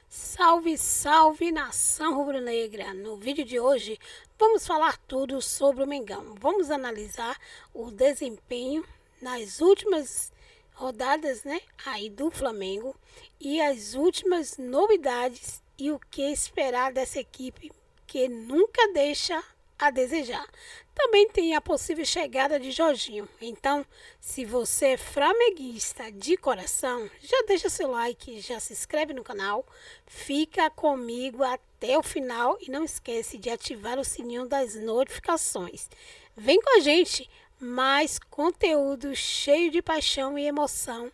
Salve, salve nação rubro-negra! No vídeo de hoje vamos falar tudo sobre o Mengão. Vamos analisar o desempenho nas últimas rodadas, aí do Flamengo e as últimas novidades e o que esperar dessa equipe que nunca deixa a desejar. Também tem a possível chegada de Jorginho. Então, se você é flamenguista de coração, já deixa seu like, já se inscreve no canal, fica comigo até o final e não esquece de ativar o sininho das notificações. Vem com a gente, mais conteúdo cheio de paixão e emoção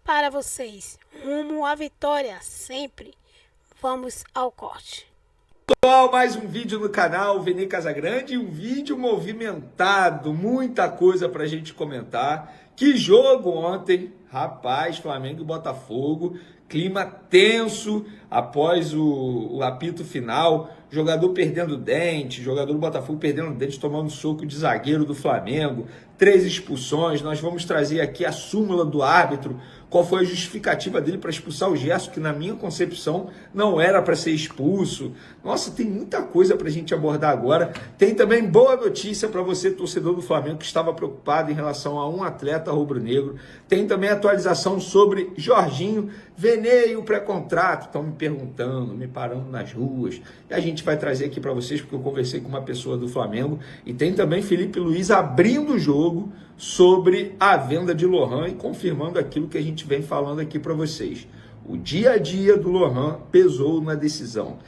para vocês. Rumo à vitória sempre. Vamos ao corte. Pessoal, mais um vídeo no canal Vini Casagrande, um vídeo movimentado, muita coisa pra gente comentar. Que jogo ontem, rapaz, Flamengo e Botafogo, clima tenso após o apito final, jogador perdendo dente, jogador do Botafogo perdendo dente, tomando soco de zagueiro do Flamengo, 3 expulsões. Nós vamos trazer aqui a súmula do árbitro, qual foi a justificativa dele para expulsar o Gerson, que na minha concepção não era para ser expulso. Nossa, tem muita coisa para a gente abordar agora. Tem também boa notícia para você, torcedor do Flamengo, que estava preocupado em relação a um atleta rubro-negro. Tem também atualização sobre Jorginho, Veneio pré-contrato. Estão me perguntando, me parando nas ruas. E a gente vai trazer aqui para vocês, porque eu conversei com uma pessoa do Flamengo. E tem também Felipe Luiz abrindo o jogo sobre a venda de Lohan e confirmando aquilo que a gente vem falando aqui para vocês. O dia a dia do Lohan pesou na decisão.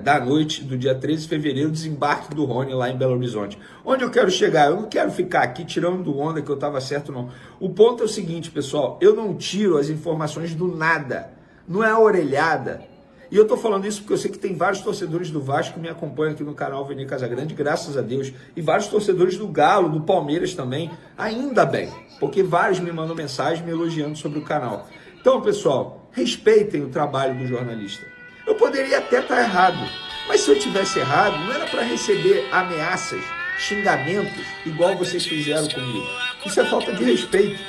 Da noite do dia 13 de fevereiro, desembarque do Rony lá em Belo Horizonte. Onde eu quero chegar? Eu não quero ficar aqui tirando do onda que eu estava certo, não. O ponto é o seguinte, pessoal, eu não tiro as informações do nada. Não é a orelhada. E eu tô falando isso porque eu sei que tem vários torcedores do Vasco que me acompanham aqui no canal Vini Casagrande, graças a Deus. E vários torcedores do Galo, do Palmeiras também, ainda bem. Porque vários me mandam mensagem me elogiando sobre o canal. Então, pessoal, respeitem o trabalho do jornalista. Eu poderia até estar errado, mas se eu tivesse errado, não era para receber ameaças, xingamentos, igual vocês fizeram comigo. Isso é falta de respeito.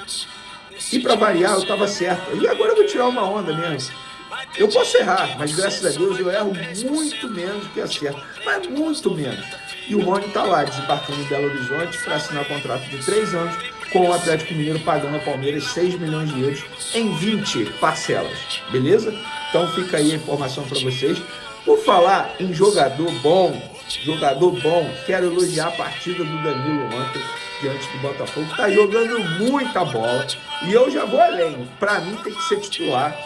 E para variar, eu estava certo. E agora eu vou tirar uma onda mesmo. Eu posso errar, mas graças a Deus eu erro muito menos do que acerto. Mas muito menos. E o Rony está lá, desembarcando em Belo Horizonte para assinar contrato de 3 anos com o Atlético Mineiro pagando ao Palmeiras 6 milhões de euros em 20 parcelas. Beleza? Então fica aí a informação para vocês. Por falar em jogador bom, quero elogiar a partida do Danilo ontem diante do Botafogo. Está jogando muita bola. E eu já vou além. Para mim tem que ser titular.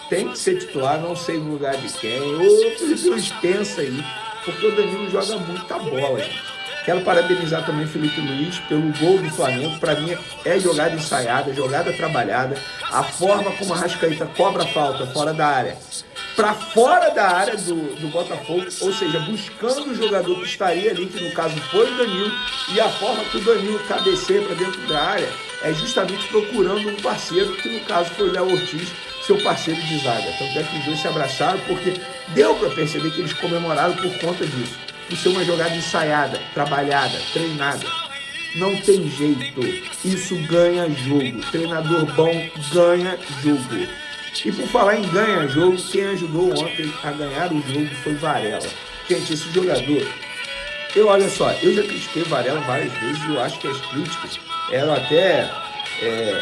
Tem que ser titular, não sei no lugar de quem. Ô, Felipe Luiz, pensa aí, porque o Danilo joga muita bola, gente. Quero parabenizar também o Felipe Luiz pelo gol do Flamengo. Para mim é jogada ensaiada, jogada trabalhada. A forma como a Arrascaeta cobra a falta fora da área, para fora da área do Botafogo, ou seja, buscando o jogador que estaria ali, que no caso foi o Danilo, e a forma que o Danilo cabeceia para dentro da área é justamente procurando um parceiro, que no caso foi o Léo Ortiz, seu parceiro de zaga. Tanto é que os dois se abraçaram, porque deu para perceber que eles comemoraram por conta disso. Por ser uma jogada ensaiada, trabalhada, treinada. Não tem jeito. Isso ganha jogo. Treinador bom ganha jogo. E por falar em ganha jogo, quem ajudou ontem a ganhar o jogo foi Varela. Gente, esse jogador, olha só, eu já critiquei Varela várias vezes e eu acho que as críticas eram até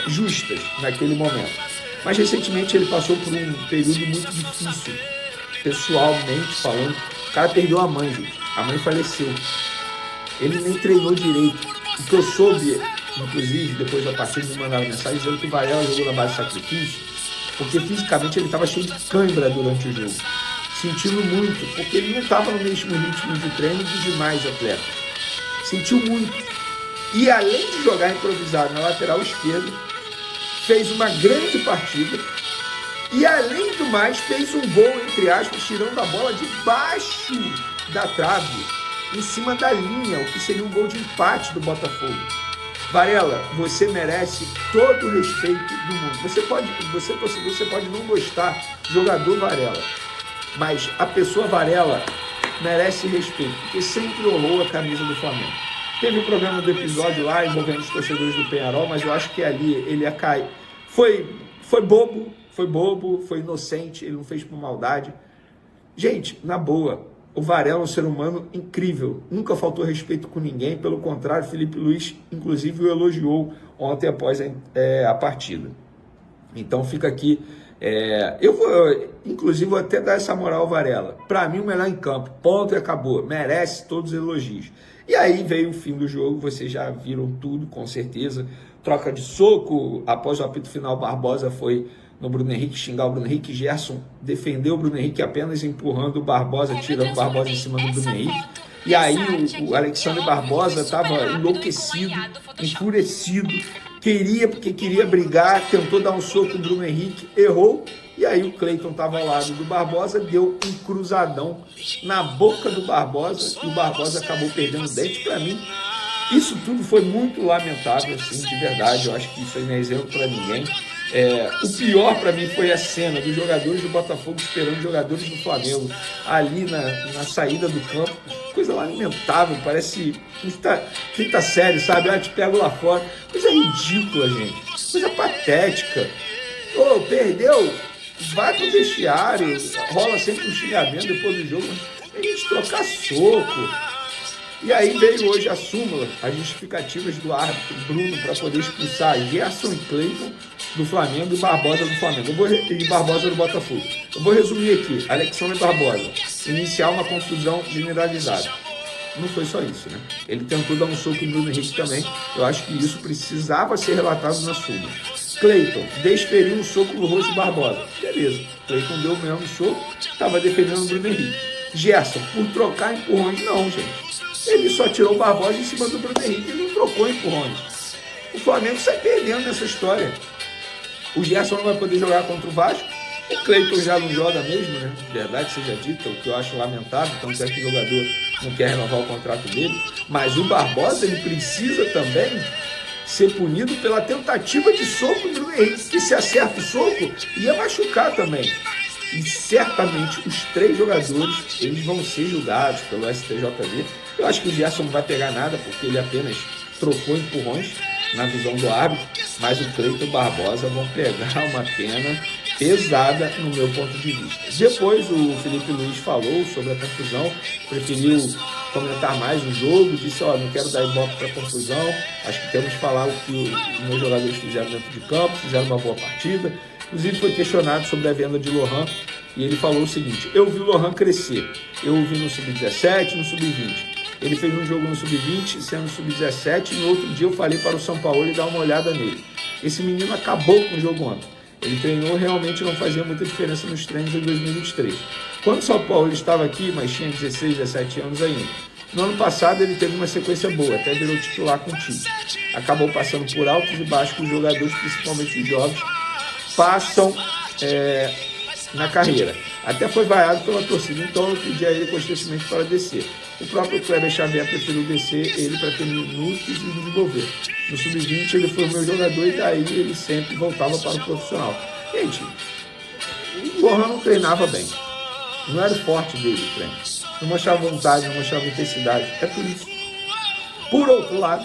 justas naquele momento. Mas recentemente ele passou por um período muito difícil, pessoalmente falando. O cara perdeu a mãe, gente. A mãe faleceu. Ele nem treinou direito. O que eu soube, inclusive, depois da partida, me mandaram mensagem dizendo que o Varela jogou na base de sacrifício, porque fisicamente ele estava cheio de cãibra durante o jogo. Sentindo muito, porque ele não estava no mesmo ritmo de treino dos demais atletas. Sentiu muito. E além de jogar improvisado na lateral esquerda, fez uma grande partida e, além do mais, fez um gol, entre aspas, tirando a bola debaixo da trave, em cima da linha, o que seria um gol de empate do Botafogo. Varela, você merece todo o respeito do mundo. Você, torcedor, você pode não gostar do jogador Varela, mas a pessoa Varela merece respeito, porque sempre honrou a camisa do Flamengo. Teve um problema do episódio lá envolvendo os torcedores do Peñarol, mas eu acho que ali ele ia cair. Foi bobo, Foi bobo, foi inocente, ele não fez por maldade. Gente, na boa, o Varela é um ser humano incrível, nunca faltou respeito com ninguém, pelo contrário, Felipe Luiz, inclusive, o elogiou ontem após a partida. Então fica aqui, eu vou, inclusive, vou até dar essa moral ao Varela. Para mim, o melhor em campo, ponto e acabou, merece todos os elogios. E aí veio o fim do jogo, vocês já viram tudo, com certeza. Troca de soco, após o apito final, Barbosa foi no Bruno Henrique xingar o Bruno Henrique. Gerson defendeu o Bruno Henrique apenas empurrando o Barbosa, tirando o Barbosa em cima do Bruno Henrique. E aí o Alexandre Barbosa estava enlouquecido, enfurecido, porque queria brigar, tentou dar um soco no Bruno Henrique, errou. E aí o Cleiton estava ao lado do Barbosa, deu um cruzadão na boca do Barbosa e o Barbosa acabou perdendo o dente. Para mim, isso tudo foi muito lamentável, assim, de verdade. Eu acho que isso aí não é exemplo para ninguém. O pior para mim foi a cena dos jogadores do Botafogo esperando os jogadores do Flamengo ali na saída do campo. Coisa lamentável, parece quinta série, sabe? Te pego lá fora. Coisa ridícula, gente. Coisa patética. Perdeu, vai pro vestiário, rola sempre um xingamento depois do jogo. A gente trocar soco. E aí veio hoje a súmula, as justificativas do árbitro Bruno para poder expulsar Gerson e Cleiton do Flamengo e Barbosa do Flamengo. E Barbosa do Botafogo. Eu vou resumir aqui. Alexandre Barbosa, iniciar uma confusão generalizada. Não foi só isso, né? Ele tentou dar um soco em Bruno Henrique também. Eu acho que isso precisava ser relatado na súmula. Cleiton desferiu um soco no rosto de Barbosa. Beleza. Cleiton deu o mesmo soco, estava defendendo o Bruno Henrique. Gerson, por trocar empurrões, não, gente. Ele só tirou o Barbosa em cima do Bruno Henrique, ele não trocou empurrões. O Flamengo sai perdendo nessa história. O Gerson não vai poder jogar contra o Vasco. O Cleiton já não joga mesmo, né? Verdade seja dita, o que eu acho lamentável, tanto é que o jogador não quer renovar o contrato dele. Mas o Barbosa, ele precisa também ser punido pela tentativa de soco do Bruno Henrique, que se acerta o soco, ia machucar também. E certamente os 3 jogadores, eles vão ser julgados pelo STJD. Eu acho que o Gerson não vai pegar nada, porque ele apenas trocou empurrões na visão do árbitro, mas o Cleiton e o Barbosa vão pegar uma pena pesada no meu ponto de vista. Depois o Felipe Luiz falou sobre a confusão, preferiu comentar mais o jogo, disse, não quero dar ibope para confusão, acho que temos que falar o que os meus jogadores fizeram dentro de campo, fizeram uma boa partida. Inclusive foi questionado sobre a venda de Lohan e ele falou o seguinte: eu vi o Lohan crescer, eu o vi no Sub-17, no Sub-20. Ele fez um jogo no Sub-20, sendo Sub-17, e no outro dia eu falei para o São Paulo dar uma olhada nele. Esse menino acabou com o jogo ontem. Ele treinou, realmente não fazia muita diferença nos treinos em 2023. Quando o São Paulo estava aqui, mas tinha 16, 17 anos ainda. No ano passado ele teve uma sequência boa, até virou titular com o time. Acabou passando por altos e baixos que os jogadores, principalmente os jovens, passam na carreira. Até foi vaiado pela torcida, então eu pedi a ele constantemente para descer. O próprio Kleber Xavier preferiu descer ele para ter minutos e desenvolver. No Sub-20 ele foi o meu jogador e daí ele sempre voltava para o profissional. Gente, o Lohan não treinava bem. Não era o forte dele o treino. Não mostrava vontade, não mostrava intensidade. É por isso. Por outro lado,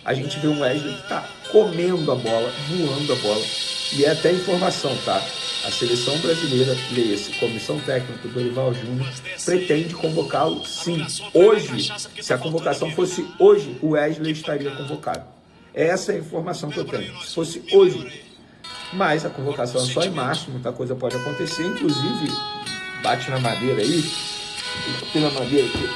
a gente vê um Wesley que está comendo a bola, voando a bola. E é até informação, tá? A seleção brasileira, leia-se, Comissão Técnica do Dorival Júnior, pretende convocá-lo sim. Hoje, se a convocação fosse hoje, o Wesley estaria convocado. Essa é a informação que eu tenho. Se fosse hoje. Mas a convocação é só em março, muita coisa pode acontecer. Inclusive, bate na madeira aí, bate na madeira aqui.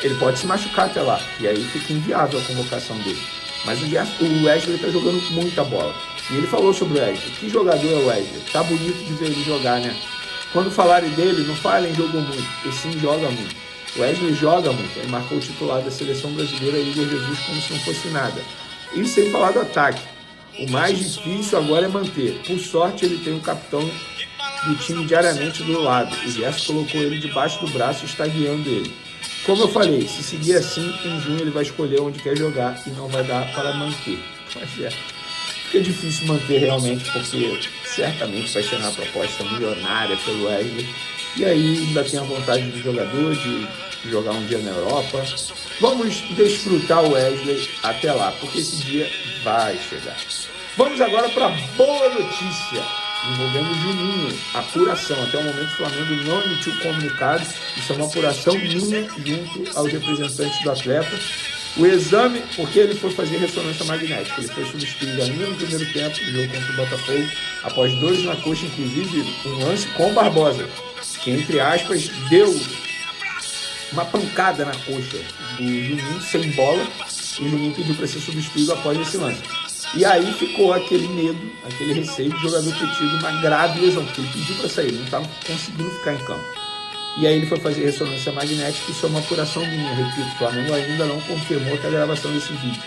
Ele pode se machucar até lá. E aí fica inviável a convocação dele. Mas o Wesley está jogando muita bola. E ele falou sobre o Wesley. Que jogador é o Wesley? Tá bonito de ver ele jogar, né? Quando falarem dele, não falem jogou muito. Ele sim joga muito. O Wesley joga muito. Ele marcou o titular da seleção brasileira, Igor Jesus, como se não fosse nada. E sem falar do ataque. O mais difícil agora é manter. Por sorte, ele tem um capitão do time diariamente do lado. O Gerson colocou ele debaixo do braço e está guiando ele. Como eu falei, se seguir assim, em junho ele vai escolher onde quer jogar e não vai dar para manter. Mas fica difícil manter realmente, porque certamente vai chegar uma proposta milionária pelo Wesley. E aí ainda tem a vontade do jogador de jogar um dia na Europa. Vamos desfrutar o Wesley até lá, porque esse dia vai chegar. Vamos agora para boa notícia, envolvendo o Juninho, apuração. Até o momento o Flamengo não emitiu comunicado, isso é uma apuração minha junto aos representantes do atleta. O exame, porque ele foi fazer ressonância magnética, ele foi substituído ainda no primeiro tempo do jogo contra o Botafogo, após dores na coxa, inclusive um lance com Barbosa, que entre aspas deu uma pancada na coxa do Juninho sem bola, e o Juninho pediu para ser substituído após esse lance. E aí ficou aquele medo, aquele receio do jogador ter tido uma grave lesão, porque ele pediu para sair, não estava conseguindo ficar em campo. E aí ele foi fazer ressonância magnética, isso é uma apuração minha, repito, o Flamengo ainda não confirmou que a gravação desse vídeo.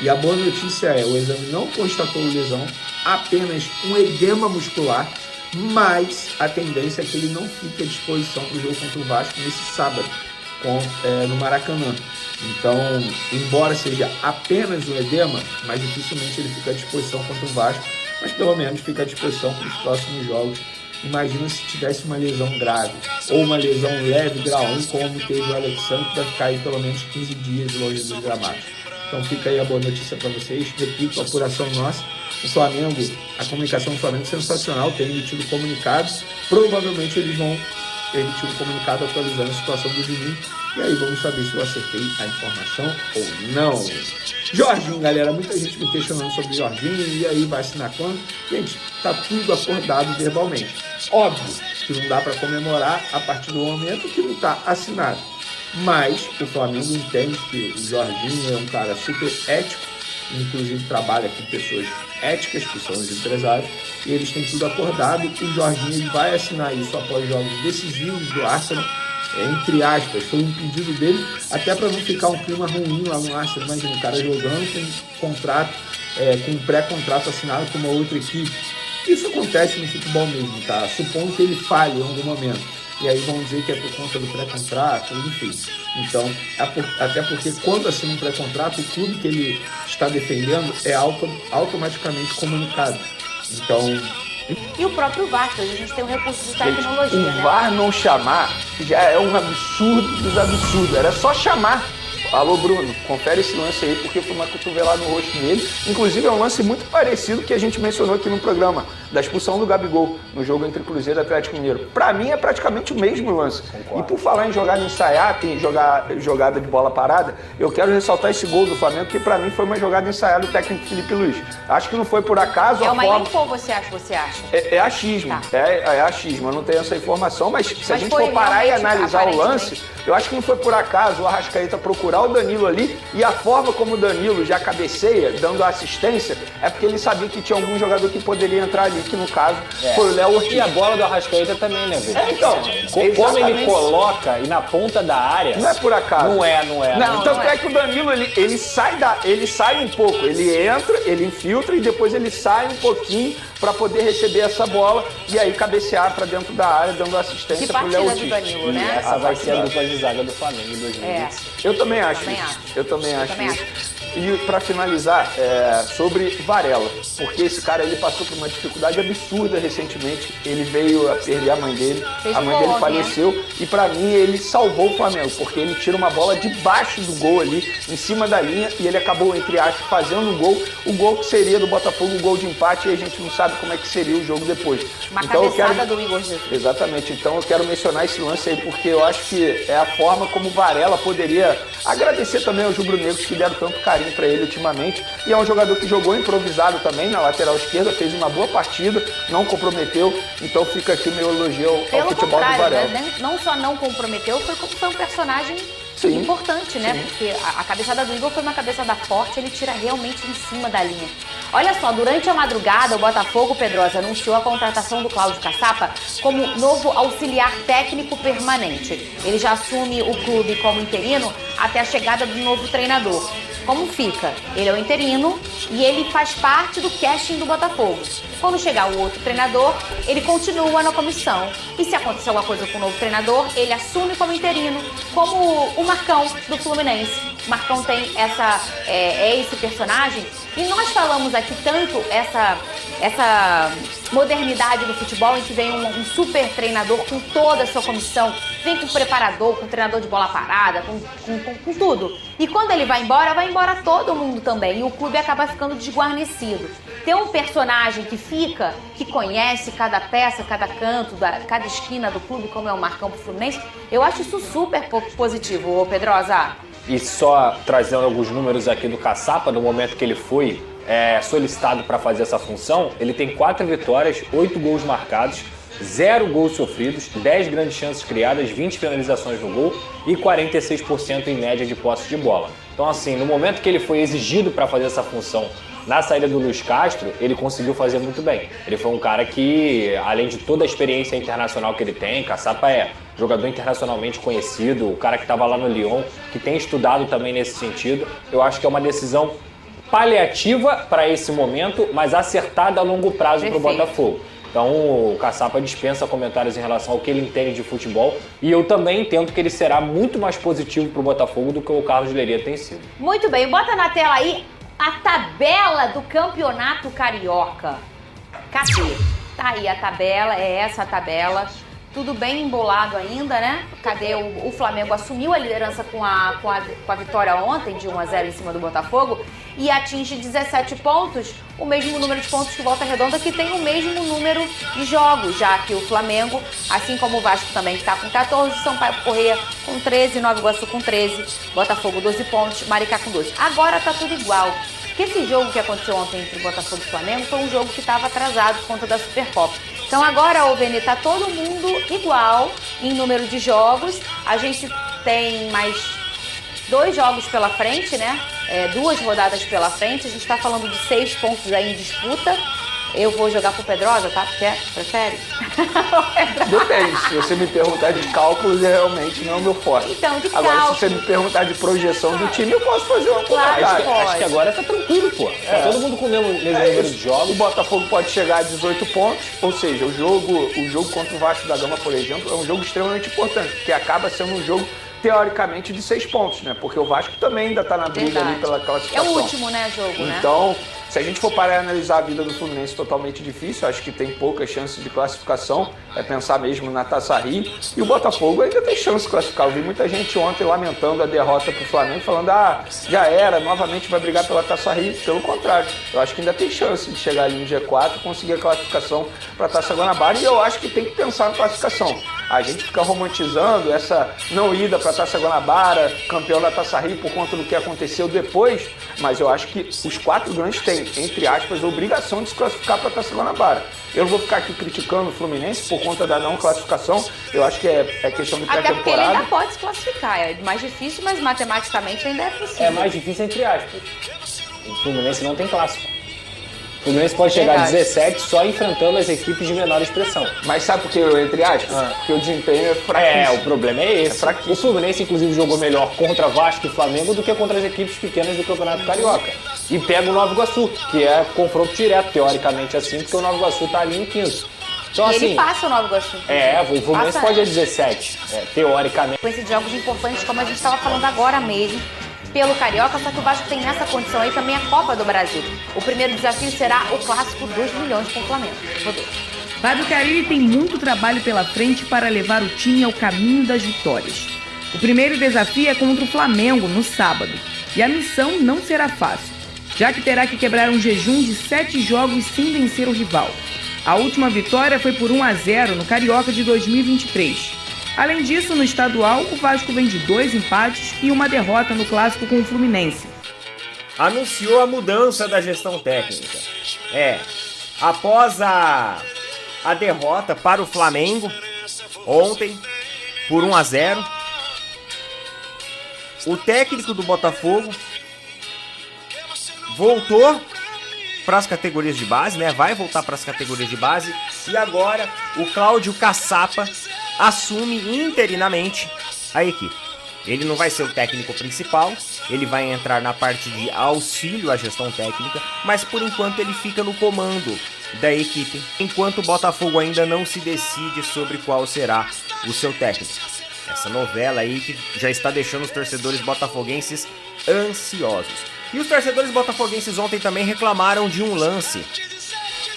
E a boa notícia é, o exame não constatou lesão, apenas um edema muscular, mas a tendência é que ele não fique à disposição para o jogo contra o Vasco nesse sábado, no Maracanã. Então, embora seja apenas um edema, mas dificilmente ele fica à disposição contra o Vasco, mas pelo menos fica à disposição para os próximos jogos. Imagina se tivesse uma lesão grave, ou uma lesão leve, grau 1, como teve o Alexandre, que vai ficar aí pelo menos 15 dias longe dos gramados. Então fica aí a boa notícia para vocês. Repito, a apuração nossa. O Flamengo, a comunicação do Flamengo é sensacional, tem emitido comunicado. Provavelmente eles vão emitir um comunicado atualizando a situação do Juninho. E aí vamos saber se eu acertei a informação ou não. Jorginho, galera, muita gente me questionando sobre o Jorginho, e aí vai assinar quando? Gente, tá tudo acordado verbalmente. Óbvio que não dá para comemorar a partir do momento que não está assinado. Mas o Flamengo entende que o Jorginho é um cara super ético, inclusive trabalha com pessoas éticas, que são os empresários, e eles têm tudo acordado. O Jorginho ele vai assinar isso após jogos decisivos do Arsenal, entre aspas, foi um pedido dele, até para não ficar um clima ruim lá no Arsenal. Imagina o cara jogando com contrato, com um pré-contrato assinado com uma outra equipe. Isso acontece no futebol mesmo, tá? Supondo que ele falhe em algum momento. E aí vão dizer que é por conta do pré-contrato, enfim. Então, até porque quando assina um pré-contrato, o clube que ele está defendendo é automaticamente comunicado. Então... E o próprio VAR, a gente tem um recurso de tecnologia, o VAR não chamar já é um absurdo dos absurdos. Era só chamar. Alô, Bruno, confere esse lance aí, porque foi uma cotovelada no rosto dele. Inclusive, é um lance muito parecido que a gente mencionou aqui no programa, da expulsão do Gabigol, no jogo entre Cruzeiro e Atlético Mineiro. Pra mim, é praticamente o mesmo lance. Concordo. E por falar em jogada ensaiada, em jogada de bola parada, eu quero ressaltar esse gol do Flamengo, que pra mim foi uma jogada ensaiada do técnico Felipe Luiz. Acho que não foi por acaso. É uma info ou você acha? É achismo, tá. é achismo, eu não tenho essa informação, mas se a gente for parar e analisar o lance, eu acho que não foi por acaso o Arrascaeta procurar o Danilo ali, e a forma como o Danilo já cabeceia, dando a assistência, é porque ele sabia que tinha algum jogador que poderia entrar ali, que no caso foi o Léo Ortiz. E a bola do Arrascaeta também, né, Vitor? Então, como ele coloca e na ponta da área... Não é por acaso. Não é. Então é que o Danilo, ele sai um pouco, ele entra, ele infiltra e depois ele sai um pouquinho para poder receber essa bola e aí cabecear para dentro da área, dando assistência para o Léo Ortiz. Que partida do Danilo, né? Essa vai ser a dupla de zaga do Flamengo em 2020. Eu também acho isso. E para finalizar, sobre Varela, porque esse cara ele passou por uma dificuldade absurda recentemente, ele veio a perder a mãe dele, a mãe dele faleceu, e para mim ele salvou o Flamengo, porque ele tira uma bola debaixo do gol ali, em cima da linha, e ele acabou, entre aspas, fazendo o gol que seria do Botafogo, o gol de empate, e a gente não sabe como é que seria o jogo depois. Uma cabeçada do Igor Jesus. Exatamente, então eu quero mencionar esse lance aí, porque eu acho que é a forma como o Varela poderia agradecer também aos rubro-negros que deram tanto carinho para ele ultimamente, e é um jogador que jogou improvisado também na lateral esquerda, fez uma boa partida, não comprometeu, então fica aqui o meu elogio ao futebol do Varela. Né? Não só não comprometeu, foi um personagem importante, né? Porque a cabeçada do Igor foi uma cabeçada forte, ele tira realmente em cima da linha. Olha só, durante a madrugada, o Botafogo, Pedrosa, anunciou a contratação do Cláudio Caçapa como novo auxiliar técnico permanente. Ele já assume o clube como interino até a chegada do novo treinador. Como fica? Ele é o interino e ele faz parte do casting do Botafogo. Quando chegar o outro treinador, ele continua na comissão. E se acontecer alguma coisa com o novo treinador, ele assume como interino, como o Marcão do Fluminense. O Marcão tem esse personagem. E nós falamos aqui tanto essa modernidade no futebol em que vem um super treinador com toda a sua comissão, vem com preparador, com treinador de bola parada, com tudo. E quando ele vai embora todo mundo também. E o clube acaba ficando desguarnecido. Ter um personagem que fica, que conhece cada peça, cada canto, cada esquina do clube, como é o Marcão pro Fluminense, eu acho isso super positivo, ô Pedrosa. E só trazendo alguns números aqui do Caçapa, no momento que ele foi solicitado para fazer essa função, ele tem 4 vitórias, 8 gols marcados, 0 gols sofridos, 10 grandes chances criadas, 20 finalizações no gol e 46% em média de posse de bola. Então assim, no momento que ele foi exigido para fazer essa função na saída do Luiz Castro, ele conseguiu fazer muito bem. Ele foi um cara que, além de toda a experiência internacional que ele tem, Caçapa é jogador internacionalmente conhecido, o cara que estava lá no Lyon, que tem estudado também nesse sentido. Eu acho que é uma decisão paliativa para esse momento, mas acertada a longo prazo para o Botafogo. Então o Caçapa dispensa comentários em relação ao que ele entende de futebol e eu também entendo que ele será muito mais positivo para o Botafogo do que o Carlos Leiria tem sido. Muito bem, bota na tela aí a tabela do Campeonato Carioca. Cadê? Tá aí a tabela, é essa a tabela. Tudo bem embolado ainda, né? Cadê o Flamengo? Assumiu a liderança com a vitória ontem, de 1-0 em cima do Botafogo, e atinge 17 pontos, o mesmo número de pontos que Volta Redonda, que tem o mesmo número de jogos, já que o Flamengo, assim como o Vasco também, está com 14, Sampaio Corrêa com 13, Nova Iguaçu com 13, Botafogo 12 pontos, Maricá com 12. Agora tá tudo igual. Porque esse jogo que aconteceu ontem entre Botafogo e Flamengo foi um jogo que estava atrasado por conta da Supercopa. Então agora, ô Veni, tá todo mundo igual em número de jogos. A gente tem mais 2 jogos pela frente, né? 2 rodadas pela frente. A gente tá falando de 6 pontos aí em disputa. Eu vou jogar pro Pedrosa, tá? Prefere? Depende. Se você me perguntar de cálculos, realmente não é o meu forte. Então, de Agora, cálculo. se você me perguntar de projeção do time, eu posso fazer uma Claro, Acho que agora tá tranquilo, pô. Tá todo mundo com o mesmo número de jogos. O Botafogo pode chegar a 18 pontos, ou seja, o jogo contra o Vasco da Gama, por exemplo, é um jogo extremamente importante, porque acaba sendo um jogo teoricamente de 6 pontos, né? Porque o Vasco também ainda tá na briga ali pela classificação. É o último, né, jogo, né? Então, se a gente for parar e analisar a vida do Fluminense, totalmente difícil, acho que tem poucas chances de classificação, é pensar mesmo na Taça Rio, e o Botafogo ainda tem chance de classificar. Eu vi muita gente ontem lamentando a derrota pro Flamengo, falando, já era, novamente vai brigar pela Taça Rio. Pelo contrário, eu acho que ainda tem chance de chegar ali no G4 e conseguir a classificação para a Taça Guanabara, e eu acho que tem que pensar na classificação. A gente fica romantizando essa não ida para a Taça Guanabara, campeão da Taça Rio por conta do que aconteceu depois, mas eu acho que os 4 grandes têm, entre aspas, a obrigação de se classificar para a Taça Guanabara. Eu não vou ficar aqui criticando o Fluminense por conta da não classificação, eu acho que é questão de pré-temporada. Até porque ele ainda pode se classificar, é mais difícil, mas matematicamente ainda é possível. É mais difícil entre aspas. O Fluminense não tem clássico. O Fluminense pode chegar a 17 só enfrentando as equipes de menor expressão. Mas sabe por que eu, entre aspas? Porque o desempenho é fraquíssimo. O problema é esse. O Fluminense, inclusive, jogou melhor contra Vasco e Flamengo do que contra as equipes pequenas do Campeonato Carioca. E pega o Nova Iguaçu, que é confronto direto, teoricamente assim, porque o Nova Iguaçu tá ali em 15. Então, e assim, ele passa o Nova Iguaçu. o Fluminense pode ir a 17, teoricamente. Com esses jogos importantes, como a gente estava falando agora mesmo, pelo Carioca, só que o Vasco tem nessa condição aí também a Copa do Brasil. O primeiro desafio será o clássico 2 milhões com o Flamengo. Rodolfo. Fábio Carilli tem muito trabalho pela frente para levar o time ao caminho das vitórias. O primeiro desafio é contra o Flamengo no sábado. E a missão não será fácil, já que terá que quebrar um jejum de 7 jogos sem vencer o rival. A última vitória foi por 1-0 no Carioca de 2023. Além disso, no estadual, o Vasco vem de 2 empates e uma derrota no clássico com o Fluminense. Anunciou a mudança da gestão técnica. Após a derrota para o Flamengo ontem por 1-0, o técnico do Botafogo voltou para as categorias de base, né? Vai voltar para as categorias de base, e agora o Cláudio Caçapa assume interinamente a equipe. Ele não vai ser o técnico principal, ele vai entrar na parte de auxílio à gestão técnica, mas por enquanto ele fica no comando da equipe, enquanto o Botafogo ainda não se decide sobre qual será o seu técnico. Essa novela aí que já está deixando os torcedores botafoguenses ansiosos. E os torcedores botafoguenses ontem também reclamaram de um lance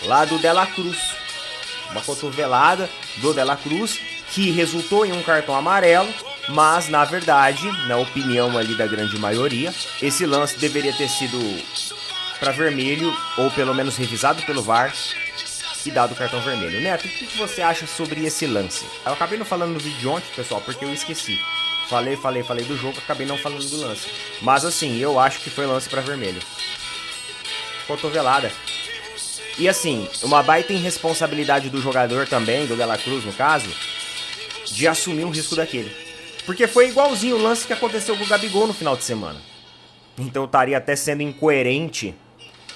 lá do De La Cruz. Uma cotovelada do De La Cruz que resultou em um cartão amarelo, mas na verdade, na opinião ali da grande maioria, esse lance deveria ter sido para vermelho, ou pelo menos revisado pelo VAR e dado o cartão vermelho. Neto, o que você acha sobre esse lance? Eu acabei não falando no vídeo de ontem, pessoal, porque eu esqueci. Falei do jogo, acabei não falando do lance. Mas assim, eu acho que foi lance para vermelho. Cotovelada. E assim, uma baita irresponsabilidade do jogador também, do De La Cruz no caso, de assumir um risco daquele. Porque foi igualzinho o lance que aconteceu com o Gabigol no final de semana. Então estaria até sendo incoerente,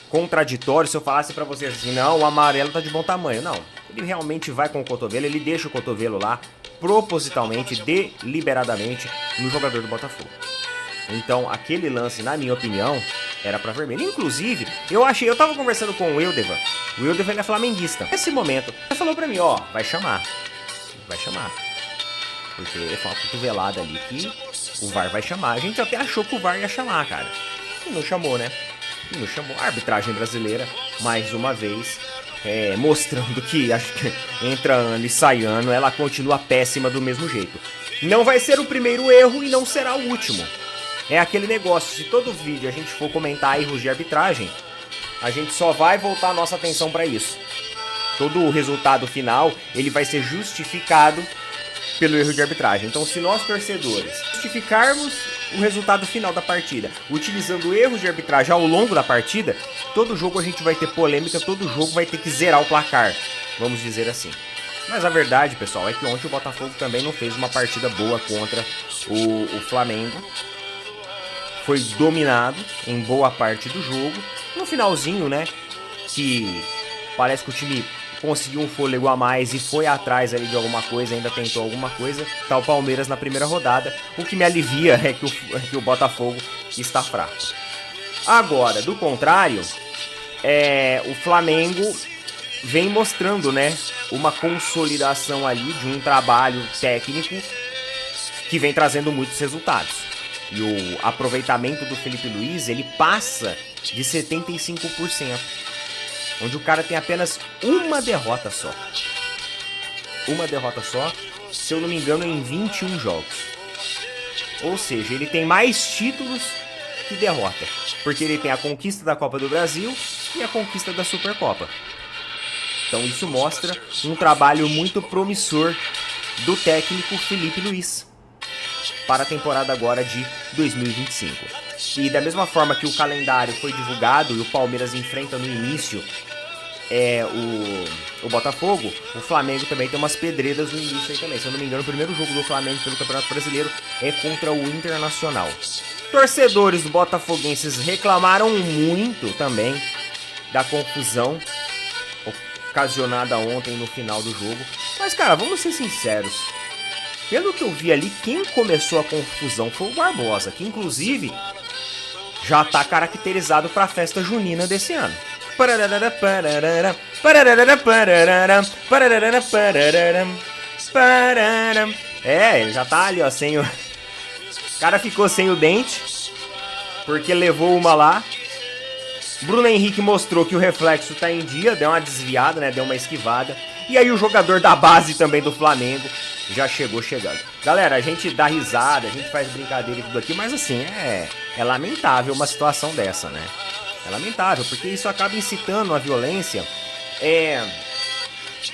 contraditório, se eu falasse pra vocês assim, não, o amarelo tá de bom tamanho. Não, ele realmente vai com o cotovelo, ele deixa o cotovelo lá, propositalmente, deliberadamente, no jogador do Botafogo. Então, aquele lance, na minha opinião, era pra vermelho. Inclusive, eu tava conversando com o Wildevan. O Wildevan é flamenguista. Nesse momento, ele falou pra mim, ó, vai chamar. Porque foi uma cotovelada ali que o VAR vai chamar. A gente até achou que o VAR ia chamar, cara. E não chamou, né? E não chamou. A arbitragem brasileira, mais uma vez, mostrando que acho que entra ano e sai ano, ela continua péssima do mesmo jeito. Não vai ser o primeiro erro e não será o último. É aquele negócio, se todo vídeo a gente for comentar erros de arbitragem, a gente só vai voltar a nossa atenção para isso. Todo o resultado final, ele vai ser justificado pelo erro de arbitragem. Então, se nós torcedores justificarmos o resultado final da partida, utilizando erros de arbitragem ao longo da partida, todo jogo a gente vai ter polêmica, todo jogo vai ter que zerar o placar, vamos dizer assim. Mas a verdade, pessoal, é que ontem o Botafogo também não fez uma partida boa contra o Flamengo. Foi dominado em boa parte do jogo. No finalzinho, né, que parece que o time conseguiu um fôlego a mais e foi atrás ali de alguma coisa, ainda tentou alguma coisa. Tá o Palmeiras na primeira rodada. O que me alivia é que o Botafogo está fraco. Agora, do contrário, o Flamengo vem mostrando, né, uma consolidação ali de um trabalho técnico que vem trazendo muitos resultados. E o aproveitamento do Felipe Luiz, ele passa de 75%. Onde o cara tem apenas uma derrota só. Uma derrota só, se eu não me engano, em 21 jogos. Ou seja, ele tem mais títulos que derrota. Porque ele tem a conquista da Copa do Brasil e a conquista da Supercopa. Então isso mostra um trabalho muito promissor do técnico Felipe Luiz para a temporada agora de 2025. E da mesma forma que o calendário foi divulgado e o Palmeiras enfrenta no início o Botafogo, o Flamengo também tem umas pedreiras no início aí também. Se eu não me engano, o primeiro jogo do Flamengo pelo Campeonato Brasileiro é contra o Internacional. Torcedores botafoguenses reclamaram muito também da confusão ocasionada ontem no final do jogo. Mas, cara, vamos ser sinceros. Pelo que eu vi ali, quem começou a confusão foi o Barbosa, que inclusive já tá caracterizado para a festa junina desse ano. Ele já tá ali, ó, sem o... O cara ficou sem o dente, porque levou uma lá. Bruno Henrique mostrou que o reflexo tá em dia, deu uma desviada, né, deu uma esquivada. E aí o jogador da base também do Flamengo já chegou chegando. Galera, a gente dá risada, a gente faz brincadeira e tudo aqui, mas assim, é lamentável uma situação dessa, né? É lamentável, porque isso acaba incitando a violência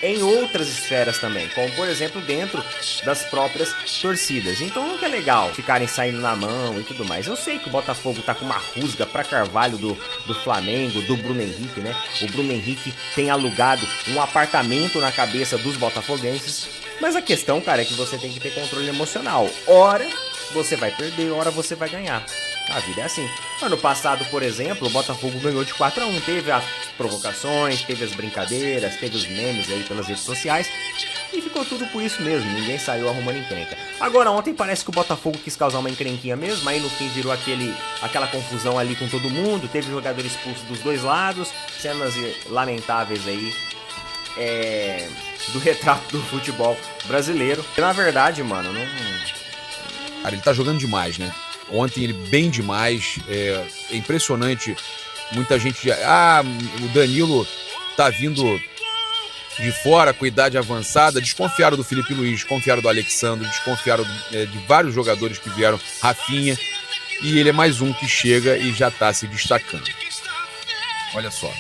em outras esferas também, como por exemplo dentro das próprias torcidas. Então não é legal ficarem saindo na mão e tudo mais. Eu sei que o Botafogo tá com uma rusga pra Carvalho do Flamengo, do Bruno Henrique, né? O Bruno Henrique tem alugado um apartamento na cabeça dos botafoguenses. Mas a questão, cara, é que você tem que ter controle emocional. Ora você vai perder, ora você vai ganhar. A vida é assim. Ano passado, por exemplo, o Botafogo ganhou de 4-1. Teve as provocações, teve as brincadeiras, teve os memes aí pelas redes sociais. E ficou tudo por isso mesmo, ninguém saiu arrumando encrenca. Agora, ontem parece que o Botafogo quis causar uma encrenquinha mesmo. Aí no fim virou aquela confusão ali com todo mundo. Teve jogador expulso dos dois lados. Cenas lamentáveis aí do retrato do futebol brasileiro. E, na verdade, mano, não... Cara, ele tá jogando demais, né? Ontem ele bem demais, é impressionante, muita gente, o Danilo tá vindo de fora, com idade avançada, desconfiaram do Felipe Luiz, desconfiaram do Alexandre, desconfiaram de vários jogadores que vieram, Rafinha, e ele é mais um que chega e já está se destacando. Olha só,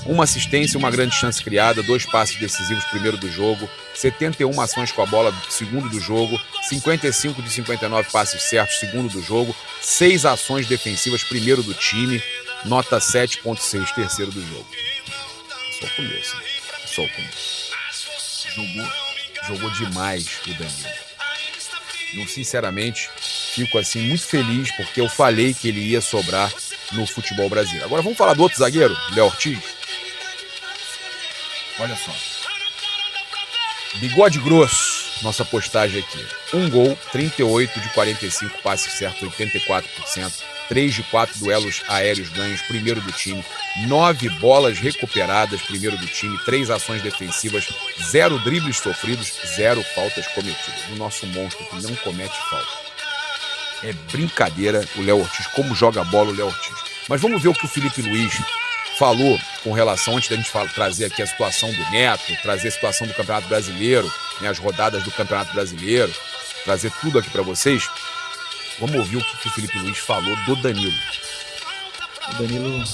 uma assistência, uma grande chance criada, 2 passes decisivos, primeiro do jogo, 71 ações com a bola, segundo do jogo, 55 de 59 passes certos, segundo do jogo, 6 ações defensivas, primeiro do time, nota 7.6, terceiro do jogo. Só o começo, né? Só o começo. Jogou demais o Danilo. Eu, sinceramente, fico assim muito feliz porque eu falei que ele ia sobrar no futebol brasileiro. Agora vamos falar do outro zagueiro, Léo Ortiz. Olha só. Bigode grosso, nossa postagem aqui. 1 gol, 38 de 45 passes certos, 84%. 3 de 4 duelos aéreos ganhos, primeiro do time. 9 bolas recuperadas, primeiro do time. 3 ações defensivas, 0 dribles sofridos, 0 faltas cometidas. O nosso monstro que não comete falta. É brincadeira o Léo Ortiz, como joga a bola o Léo Ortiz. Mas vamos ver o que o Felipe Luiz falou com relação, antes da gente trazer aqui a situação do Neto, trazer a situação do Campeonato Brasileiro, né, as rodadas do Campeonato Brasileiro, trazer tudo aqui para vocês. Vamos ouvir o que o Felipe Luiz falou do Danilo. O Danilo é o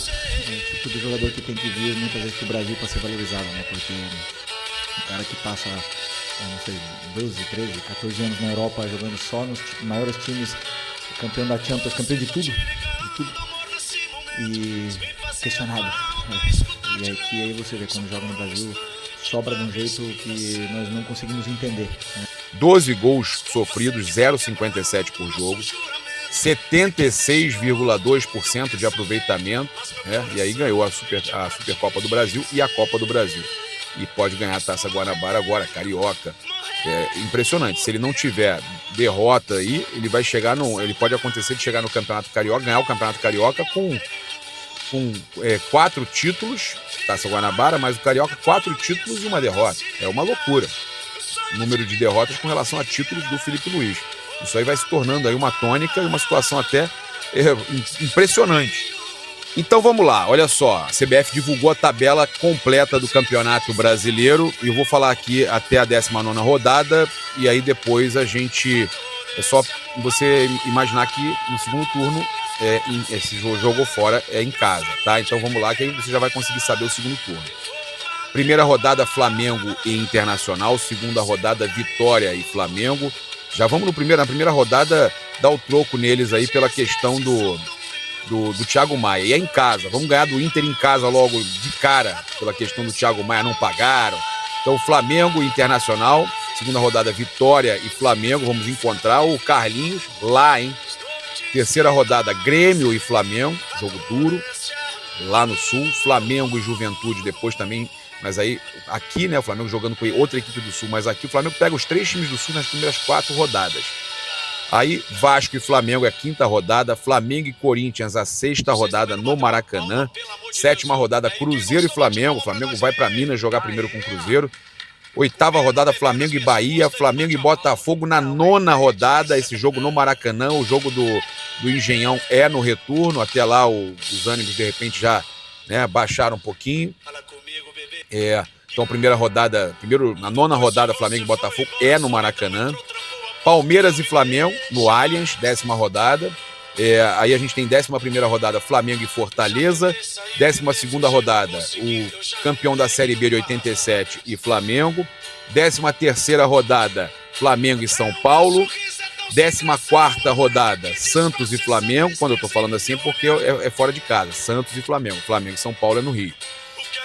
tipo de jogador que tem que vir muitas vezes pro Brasil para ser valorizado, né? Porque um cara que passa, não sei, 12, 13, 14 anos na Europa jogando só nos maiores times, campeão da Champions, campeão de tudo. E questionado. E aí você vê, quando joga no Brasil, sobra de um jeito que nós não conseguimos entender, né? 12 gols sofridos, 0,57 por jogo, 76,2% de aproveitamento, né? E aí ganhou a Supercopa do Brasil e a Copa do Brasil. E pode ganhar a Taça Guanabara agora, Carioca. É impressionante. Se ele não tiver derrota aí, ele vai chegar ele pode acontecer de chegar no Campeonato Carioca, ganhar o Campeonato Carioca com 4 títulos, Taça Guanabara, mas o Carioca 4 títulos e uma derrota. É uma loucura. Número de derrotas com relação a títulos do Felipe Luiz. Isso aí vai se tornando aí uma tônica e uma situação até impressionante. Então vamos lá, olha só, a CBF divulgou a tabela completa do Campeonato Brasileiro e eu vou falar aqui até a 19ª rodada e aí depois a gente, é só você imaginar que no segundo turno esse jogo fora é em casa, tá? Então vamos lá que aí você já vai conseguir saber o segundo turno. Primeira rodada, Flamengo e Internacional. Segunda rodada, Vitória e Flamengo. Já vamos na primeira rodada dar o troco neles aí pela questão do Thiago Maia. E é em casa. Vamos ganhar do Inter em casa logo de cara pela questão do Thiago Maia. Não pagaram. Então, Flamengo e Internacional. Segunda rodada, Vitória e Flamengo. Vamos encontrar o Carlinhos lá, hein? Terceira rodada, Grêmio e Flamengo. Jogo duro. Lá no Sul. Flamengo e Juventude depois também. Mas aí, aqui, né, o Flamengo jogando com outra equipe do Sul, mas aqui o Flamengo pega os 3 times do Sul nas primeiras 4 rodadas. Aí, Vasco e Flamengo é a 5ª rodada, Flamengo e Corinthians a 6ª rodada no Maracanã, 7ª rodada, Cruzeiro e Flamengo, o Flamengo vai para Minas jogar primeiro com o Cruzeiro, 8ª rodada, Flamengo e Bahia, Flamengo e Botafogo na 9ª rodada, esse jogo no Maracanã, o jogo do Engenhão é no retorno, até lá os ânimos de repente já, né, baixaram um pouquinho. Então primeira rodada, na 9ª rodada, Flamengo e Botafogo é no Maracanã. Palmeiras e Flamengo no Allianz, 10ª rodada. Aí a gente tem 11ª rodada, Flamengo e Fortaleza. 12ª rodada, o campeão da Série B de 87 e Flamengo. 13ª rodada, Flamengo e São Paulo. 14ª rodada, Santos e Flamengo. Quando eu tô falando assim é porque é fora de casa, Santos e Flamengo. Flamengo e São Paulo é no Rio.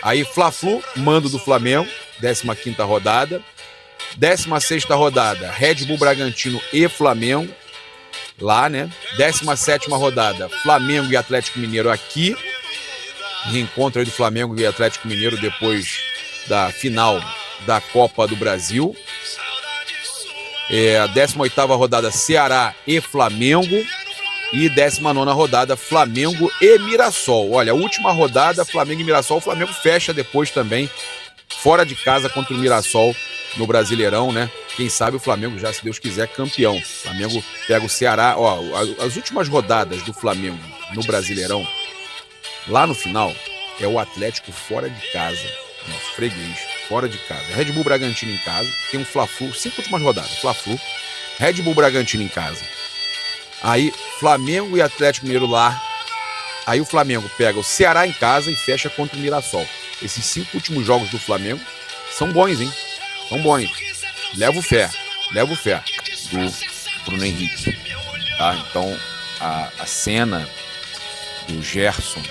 Aí Fla-Flu, mando do Flamengo, 15ª rodada. 16ª rodada, Red Bull Bragantino e Flamengo, lá, né? 17ª rodada, Flamengo e Atlético Mineiro aqui. Reencontro aí do Flamengo e Atlético Mineiro depois da final da Copa do Brasil. 18ª rodada, Ceará e Flamengo. E 19ª rodada, Flamengo e Mirassol. Olha, a última rodada, Flamengo e Mirassol. O Flamengo fecha depois também, fora de casa contra o Mirassol no Brasileirão, né? Quem sabe o Flamengo já, se Deus quiser, campeão. O Flamengo pega o Ceará. Ó, as últimas rodadas do Flamengo no Brasileirão, lá no final, é o Atlético fora de casa nosso freguês, fora de casa. Red Bull Bragantino em casa, tem um Fla-Flu, 5 últimas rodadas, Fla-Flu, Red Bull Bragantino em casa. Aí Flamengo e Atlético Mineiro lá. Aí o Flamengo pega o Ceará em casa e fecha contra o Mirassol. Esses 5 últimos jogos do Flamengo são bons, hein? São bons. Levo fé do Bruno Henrique. Tá? Então, a cena do Gerson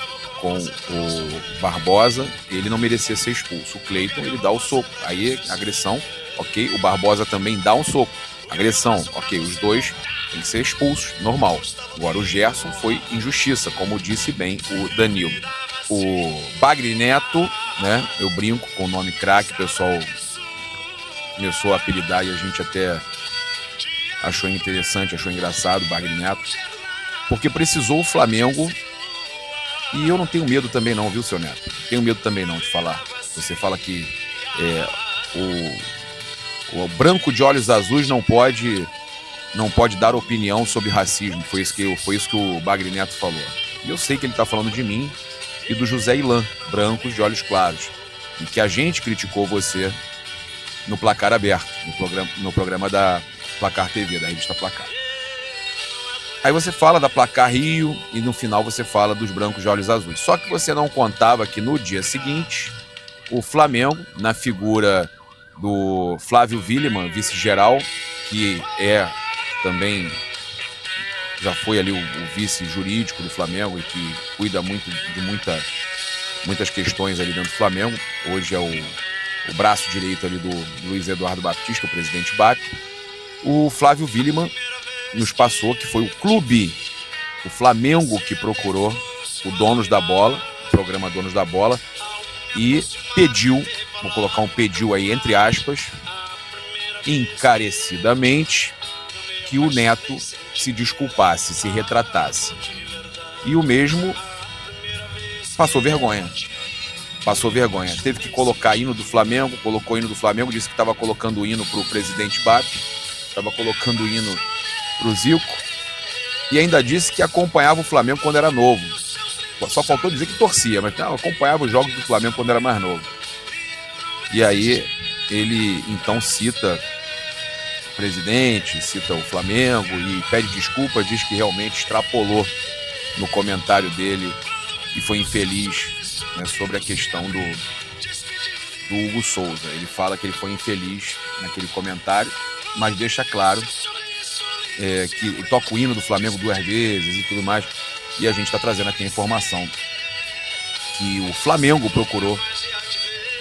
com o Barbosa, ele não merecia ser expulso. O Cleiton, ele dá o soco. Aí, agressão, ok. O Barbosa também dá um soco. Agressão, ok. Os dois têm que ser expulsos, normal. Agora, o Gerson foi injustiça, como disse bem o Danilo. O Bagre Neto, né? Eu brinco com o nome craque, o pessoal começou a apelidar e a gente até achou interessante, achou engraçado o Bagre Neto, porque precisou o Flamengo, e eu não tenho medo também não, viu, seu Neto? Não tenho medo também não de falar. Você fala que o branco de olhos azuis não pode dar opinião sobre racismo. Foi isso que o Bagre Neto falou. E eu sei que ele está falando de mim e do José Ilan, brancos de olhos claros, e que a gente criticou você no Placar Aberto, no programa da Placar TV, da revista Placar. Aí você fala da Placar Rio e no final você fala dos brancos de olhos azuis. Só que você não contava que no dia seguinte, o Flamengo, na figura do Flávio Willemann, vice-geral, que também já foi ali o vice jurídico do Flamengo e que cuida muito de muitas questões ali dentro do Flamengo. Hoje é o braço direito ali do Luiz Eduardo Batista, o presidente BAP. O Flávio Willemann nos passou que foi o clube, o Flamengo, que procurou o Donos da Bola, o programa Donos da Bola, e pediu, vou colocar um pediu aí entre aspas, encarecidamente, que o Neto se desculpasse, se retratasse. E o mesmo passou vergonha. Teve que colocar hino do Flamengo, colocou hino do Flamengo, disse que estava colocando o hino para o presidente BAP, estava colocando o hino para o Zico, e ainda disse que acompanhava o Flamengo quando era novo. Só faltou dizer que torcia, mas não, acompanhava os jogos do Flamengo quando era mais novo. E aí ele então cita o presidente, cita o Flamengo e pede desculpa, diz que realmente extrapolou no comentário dele e foi infeliz, né, sobre a questão do Hugo Souza. Ele fala que ele foi infeliz naquele comentário, mas deixa claro que toca o hino do Flamengo 2 vezes e tudo mais. E a gente está trazendo aqui a informação que o Flamengo procurou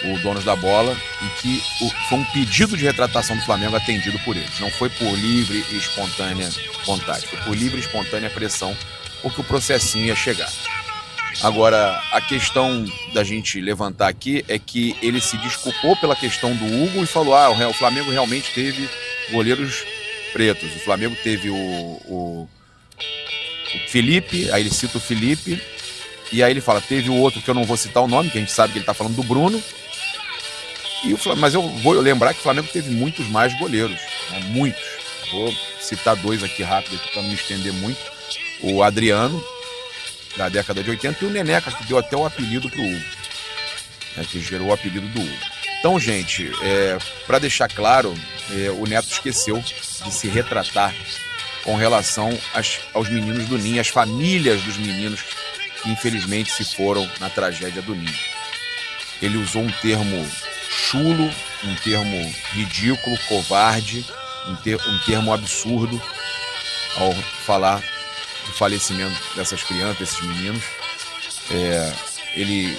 o Donos da Bola e que foi um pedido de retratação do Flamengo atendido por eles. Não foi por livre e espontânea vontade, foi por livre e espontânea pressão, porque o processinho ia chegar. Agora, a questão da gente levantar aqui é que ele se desculpou pela questão do Hugo e falou: o Flamengo realmente teve goleiros pretos. O Flamengo teve o Felipe, aí ele cita o Felipe, e aí ele fala, teve o outro que eu não vou citar o nome, que a gente sabe que ele está falando do Bruno. Mas eu vou lembrar que o Flamengo teve muitos mais goleiros, né? Muitos. Vou citar 2 aqui rápido para não me estender muito. O Adriano, da década de 80, e o Neneca, que deu até o apelido pro Hugo, né? Que gerou o apelido do Hugo. Então, gente, para deixar claro, o Neto esqueceu de se retratar com relação aos meninos do Ninho, às famílias dos meninos que infelizmente se foram na tragédia do Ninho. Ele usou um termo chulo, um termo ridículo, covarde, um termo absurdo ao falar do falecimento dessas crianças, desses meninos. Ele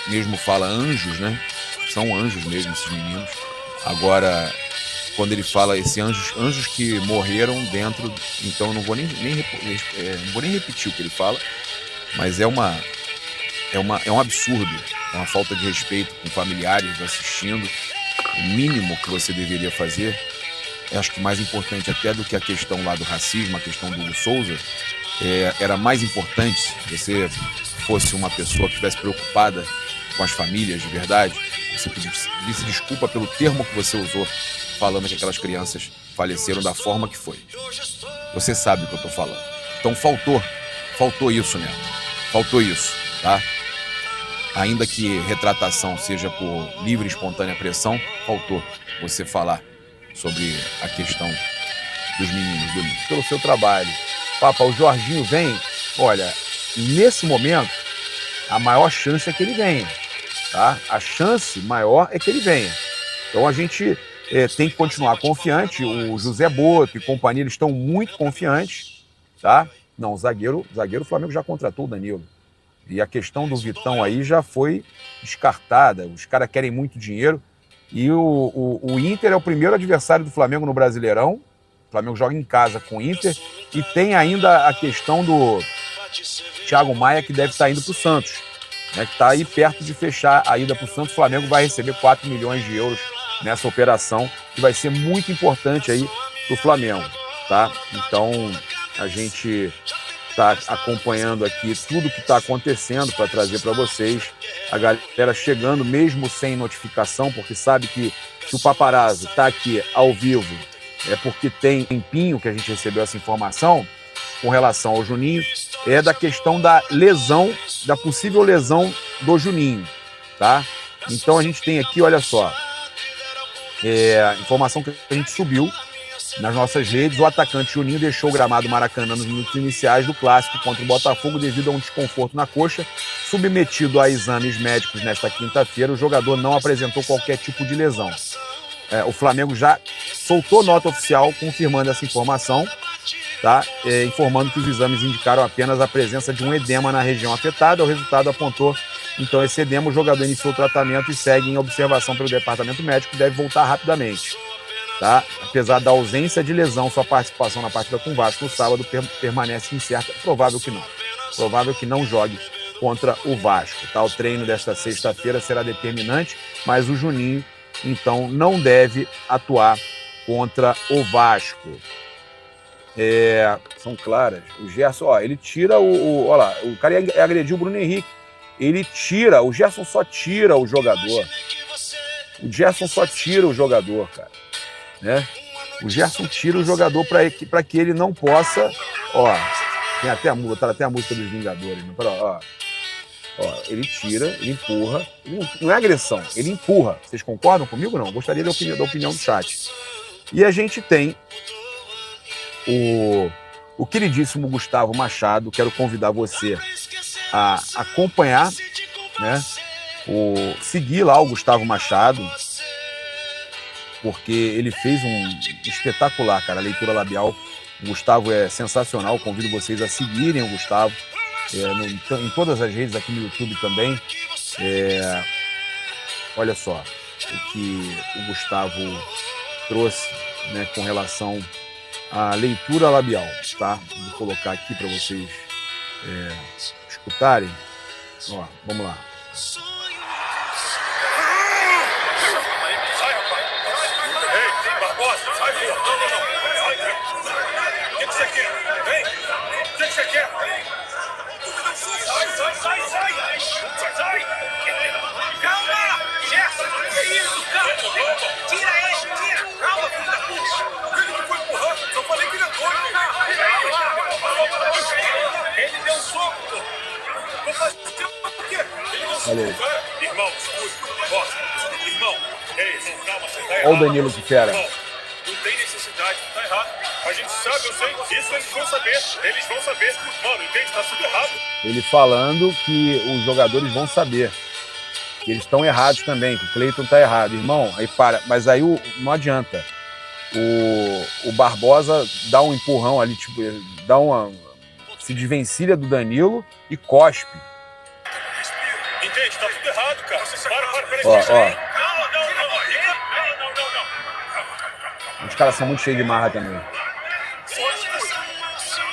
mesmo fala anjos, né? São anjos mesmo esses meninos. Agora, quando ele fala esses anjos que morreram dentro, então eu não vou nem repetir o que ele fala, mas é um absurdo, é uma falta de respeito com familiares assistindo. O mínimo que você deveria fazer, eu acho que mais importante até do que a questão lá do racismo, a questão do Hugo Souza, era mais importante se você fosse uma pessoa que estivesse preocupada com as famílias de verdade, você pedisse desculpa pelo termo que você usou, falando que aquelas crianças faleceram da forma que foi. Você sabe o que eu estou falando. Então faltou isso, Neto. Faltou isso, tá? ainda que retratação seja por livre e espontânea pressão, faltou você falar sobre a questão dos meninos do Lins. Pelo seu trabalho. Papa, o Jorginho vem, olha, nesse momento, a maior chance é que ele venha, tá? A chance maior é que ele venha. Então a gente tem que continuar confiante. O José Boto e companhia, eles estão muito confiantes, tá? Não, o zagueiro o Flamengo já contratou o Danilo. E a questão do Vitão aí já foi descartada. Os caras querem muito dinheiro. E o Inter é o primeiro adversário do Flamengo no Brasileirão. O Flamengo joga em casa com o Inter. E tem ainda a questão do Thiago Maia, que deve estar indo para o Santos, né, que está aí perto de fechar a ida para o Santos. O Flamengo vai receber 4 milhões de euros nessa operação, que vai ser muito importante aí para o Flamengo, tá? Então, a gente está acompanhando aqui tudo que está acontecendo para trazer para vocês. A galera chegando mesmo sem notificação, porque sabe que se o paparazzo está aqui ao vivo é porque tem tempinho que a gente recebeu essa informação com relação ao Juninho, é da questão da lesão, da possível lesão do Juninho, tá? Então a gente tem aqui, olha só, informação que a gente subiu nas nossas redes. O atacante Juninho deixou o gramado Maracanã nos minutos iniciais do clássico contra o Botafogo devido a um desconforto na coxa. Submetido a exames médicos nesta quinta-feira, o jogador não apresentou qualquer tipo de lesão. O Flamengo já soltou nota oficial confirmando essa informação, tá? Informando que os exames indicaram apenas a presença de um edema na região afetada. O resultado apontou, então, esse edema. O jogador iniciou o tratamento e segue em observação pelo departamento médico, deve voltar rapidamente, tá? Apesar da ausência de lesão, sua participação na partida com o Vasco no sábado permanece incerta. Provável que não jogue contra o Vasco, tá? O treino desta sexta-feira será determinante, mas o Juninho, então, não deve atuar contra o Vasco. São claras. O Gerson, ó, ele tira olha lá, o cara ia agredir o Bruno Henrique. O Gerson só tira o jogador. Cara. Né? O Gerson tira o jogador para que ele não possa. Ó, tem até a música dos Vingadores. Né? Ó, ele tira, ele empurra. Não é agressão, ele empurra. Vocês concordam comigo? Não? Gostaria da opinião do chat. E a gente tem o queridíssimo Gustavo Machado. Quero convidar você a acompanhar, né? Seguir lá o Gustavo Machado, porque ele fez um espetacular, cara, a leitura labial. O Gustavo é sensacional. Convido vocês a seguirem o Gustavo em todas as redes, aqui no YouTube também. Olha só o que o Gustavo trouxe, né, com relação à leitura labial, tá? Vou colocar aqui para vocês escutarem. Ó, vamos lá. Ei, Barbosa, sai, pô. Não. O que você quer? Vem. O que você quer? Sai. Calma! Gerson, que isso, cara? Tira ele, tira. Calma, filho da puta. Ele não foi empurrar, só falei que ele é doido. Ele deu um soco, pô. Vou fazer o quê? Ele deu um soco. Irmão, escuta. Irmão. Ei, irmão, calma, você tá errado. Olha o Danilo, que fera. Irmão, não tem necessidade, tá errado. A gente sabe, eu sei. Isso eles vão saber. Mano, entende? Tá tudo errado. Ele falando que os jogadores vão saber que eles estão errados também, que o Cleiton tá errado. Irmão, aí para. Mas aí não adianta. O Barbosa dá um empurrão ali, tipo, se desvencilha do Danilo e cospe. Entende? Tá tudo errado, cara. Para. Ó. Não. Os caras são muito cheios de marra também.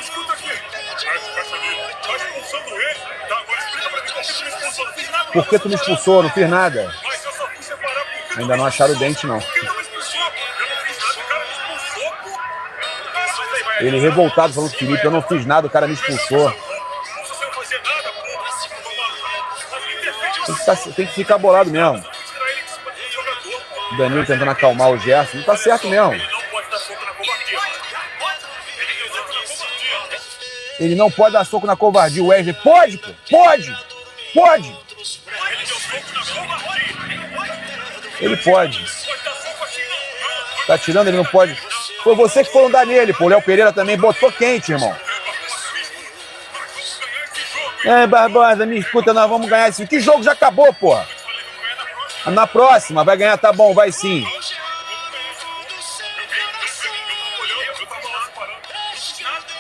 Escuta aqui. Tá expulsando ele. Tá, agora explica pra mim por que tu me expulsou. Não fiz nada. Por que tu me expulsou? Não fiz nada. Mas eu só fui separar porque... Ainda não acharam o dente, não. Por que tu me expulsou? Eu não fiz nada. O cara me expulsou, pô. Ele revoltado falou, Felipe, eu não fiz nada, o cara me expulsou. Você não fazia nada, pô. Tem que ficar bolado mesmo. O Danilo tentando acalmar o Gerson. Não tá certo mesmo. Ele não pode dar soco na covardia. O Wesley pode, pô. Pode. Ele Ele pode. Tá tirando, ele não pode. Foi você que foram dar nele, pô. O Léo Pereira também botou quente, irmão. Barbosa, me escuta, nós vamos ganhar esse. Que jogo já acabou, porra? Na próxima, vai ganhar, tá bom, vai sim.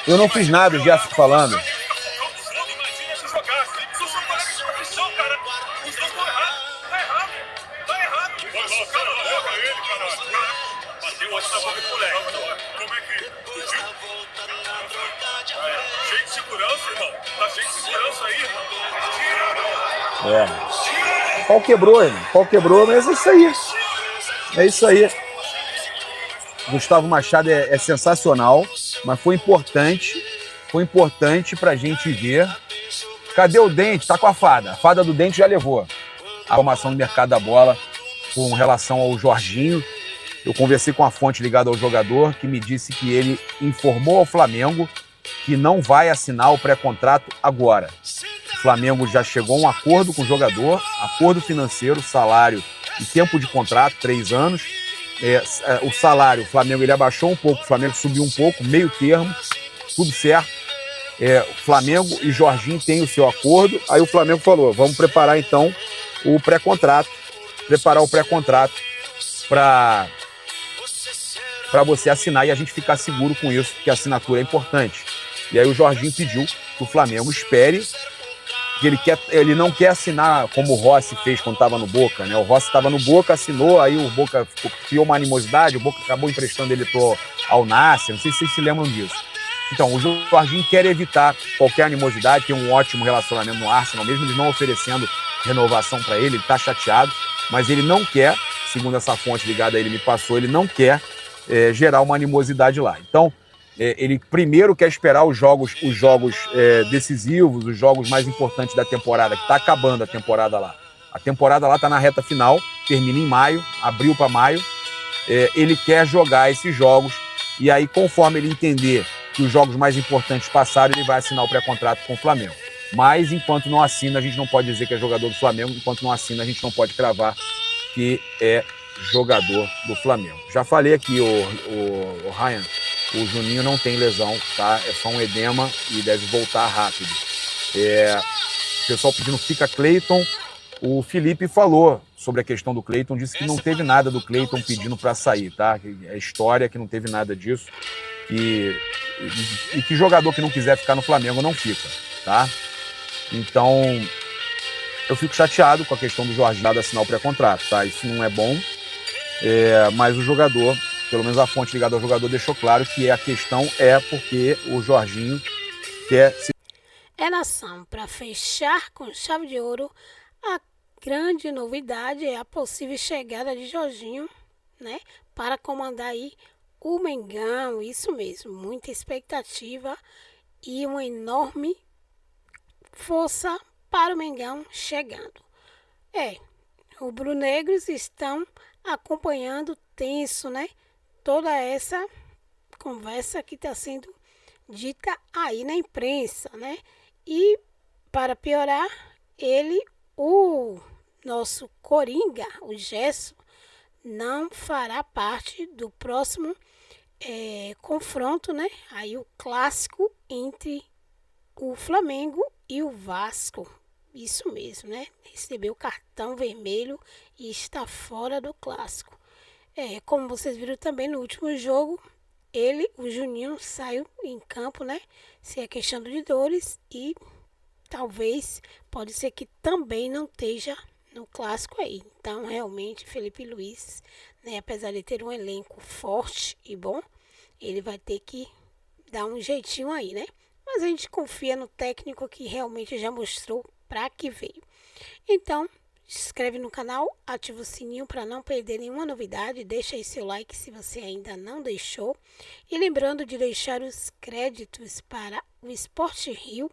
Eu não fiz nada, o Gerson falando. Cheio de segurança, irmão. Tá cheio de segurança aí, irmão. O pau quebrou, irmão. O pau quebrou, mas é isso aí. É isso aí. Gustavo Machado é sensacional, mas foi importante pra gente ver. Cadê o Dente? Tá com a fada. A fada do Dente já levou a formação do mercado da bola com relação ao Jorginho. Eu conversei com a fonte ligada ao jogador que me disse que ele informou ao Flamengo que não vai assinar o pré-contrato agora. O Flamengo já chegou a um acordo com o jogador, acordo financeiro, salário e tempo de contrato, 3 anos. O salário, o Flamengo ele abaixou um pouco, o Flamengo subiu um pouco, meio termo, tudo certo. O Flamengo e Jorginho têm o seu acordo. Aí o Flamengo falou, vamos preparar então o pré-contrato, para você assinar e a gente ficar seguro com isso, porque a assinatura é importante. E aí o Jorginho pediu que o Flamengo espere, que ele não quer assinar como o Rossi fez quando estava no Boca, né? O Rossi estava no Boca, assinou, aí o Boca criou uma animosidade, o Boca acabou emprestando ele ao Nasser, não sei se vocês se lembram disso. Então, o Jorginho quer evitar qualquer animosidade, tem um ótimo relacionamento no Arsenal, mesmo eles não oferecendo renovação para ele está chateado, mas ele não quer, segundo essa fonte ligada a ele me passou, ele não quer gerar uma animosidade lá. Então, ele primeiro quer esperar os jogos decisivos, os jogos mais importantes da temporada, que está acabando a temporada lá. A temporada lá está na reta final, termina em maio, abril para maio. Ele quer jogar esses jogos e aí, conforme ele entender que os jogos mais importantes passaram, ele vai assinar o pré-contrato com o Flamengo. Mas, enquanto não assina, a gente não pode dizer que é jogador do Flamengo. Enquanto não assina, a gente não pode cravar que é jogador do Flamengo. Já falei aqui, o Ryan, o Juninho não tem lesão, tá? É só um edema e deve voltar rápido. O pessoal pedindo fica Cleiton. O Felipe falou sobre a questão do Cleiton, disse que não teve nada do Cleiton pedindo para sair, tá? É história que não teve nada disso. E que jogador que não quiser ficar no Flamengo não fica, tá? Então, eu fico chateado com a questão do Jorginho assinar o pré-contrato, tá? Isso não é bom, mas o jogador, pelo menos a fonte ligada ao jogador, deixou claro que a questão é porque o Jorginho quer se... Nação, para fechar com chave de ouro, a grande novidade é a possível chegada de Jorginho, né? Para comandar aí o Mengão, isso mesmo, muita expectativa e uma enorme força para o Mengão chegando. Rubro-negros estão acompanhando tenso, né? Toda essa conversa que está sendo dita aí na imprensa, né? E para piorar, o nosso Coringa, o Gerson, não fará parte do próximo confronto, né? Aí o clássico entre o Flamengo e o Vasco. Isso mesmo, né? Recebeu cartão vermelho e está fora do clássico. Como vocês viram também no último jogo, o Juninho saiu em campo, né? Se queixando de dores e talvez, pode ser que também não esteja no clássico aí. Então, realmente, Felipe Luiz, né, apesar de ter um elenco forte e bom, ele vai ter que dar um jeitinho aí, né? Mas a gente confia no técnico que realmente já mostrou para que veio. Então, se inscreve no canal, ativa o sininho para não perder nenhuma novidade, deixa aí seu like se você ainda não deixou. E lembrando de deixar os créditos para o Sport Rio,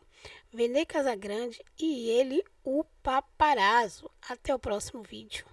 Vene Casagrande e ele, o Paparazzo. Até o próximo vídeo.